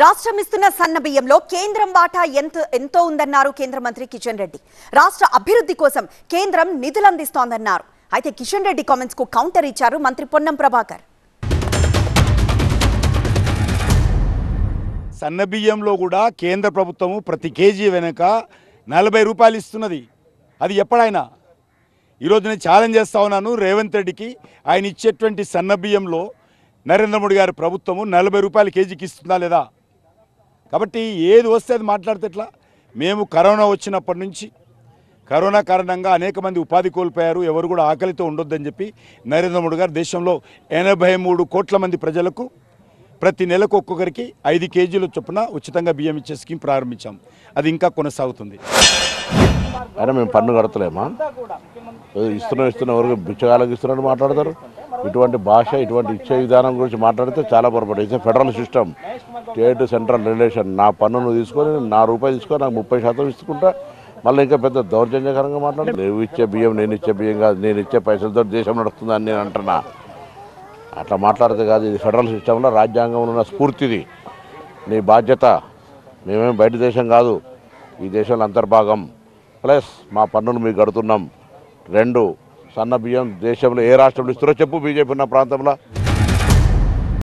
రాష్ట్రం ఇస్తున్న సన్న బియ్యంలో కేంద్రం వాటా ఎంతో ఉందన్నారు కేంద్ర మంత్రి కిషన్ రెడ్డి. రాష్ట్ర అభివృద్ధి కోసం కేంద్రం నిధులు అందిస్తోందన్నారు. అయితే కిషన్ రెడ్డి కామెంట్స్ కు కౌంటర్ ఇచ్చారు మంత్రి పొన్నం ప్రభాకర్. సన్న బియ్యంలో కూడా కేంద్ర ప్రభుత్వము ప్రతి కేజీ వెనుక 40 రూపాయలు ఇస్తున్నది. అది ఎప్పుడైనా ఈరోజు నేను ఛాలెంజ్ చేస్తా ఉన్నాను రేవంత్ రెడ్డికి. ఆయన ఇచ్చేటువంటి సన్న బియ్యంలో నరేంద్ర మోడీ గారి ప్రభుత్వము 40 రూపాయలు కేజీకి ఇస్తుందా లేదా? కాబట్టి ఏది వస్తే అది మాట్లాడితే ఎట్లా? మేము కరోనా వచ్చినప్పటి నుంచి కరోనా కారణంగా అనేక మంది ఉపాధి కోల్పోయారు. ఎవరు కూడా ఆకలితో ఉండొద్దని చెప్పి నరేంద్ర మోడీ గారు దేశంలో 83 కోట్ల మంది ప్రజలకు ప్రతి నెలకు ఒక్కొక్కరికి 5 కేజీల చొప్పున ఉచితంగా బియ్యం ఇచ్చే స్కీమ్ ప్రారంభించాం. అది ఇంకా కొనసాగుతుంది. అయినా మేము పన్ను కడతలేమా? ఇస్తున్న వరకు బిచ్చగాళ్ళకి ఇస్తున్నట్టు మాట్లాడతారు. ఇటువంటి భాష ఇటువంటి ఇచ్చే విధానం గురించి మాట్లాడితే చాలా పొరపాటు. It's federal system, state central relation. నా పన్నును తీసుకొని నా రూపాయి తీసుకొని నాకు 30% ఇస్తుకుంటా మళ్ళీ ఇంకా పెద్ద దౌర్జన్యకరంగా మాట్లాడు. నువ్వు ఇచ్చే బియ్యం నేను ఇచ్చే బియ్యం కాదు, నేను ఇచ్చే పైసలతో దేశం నడుస్తుందని నేను అంటున్నా. అట్లా మాట్లాడితే కాదు. ఇది ఫెడరల్ సిస్టంలో రాజ్యాంగంలో ఉన్న స్ఫూర్తిది. నీ బాధ్యత. మేమేం బయట దేశం కాదు, ఈ దేశంలో అంతర్భాగం. ప్లస్ మా పన్నులు మీకు కడుతున్నాం. 2 సన్న బియ్యం దేశంలో ఏ రాష్ట్రంలో ఇస్తారో చెప్పు బీజేపీ ఉన్న ప్రాంతంలో.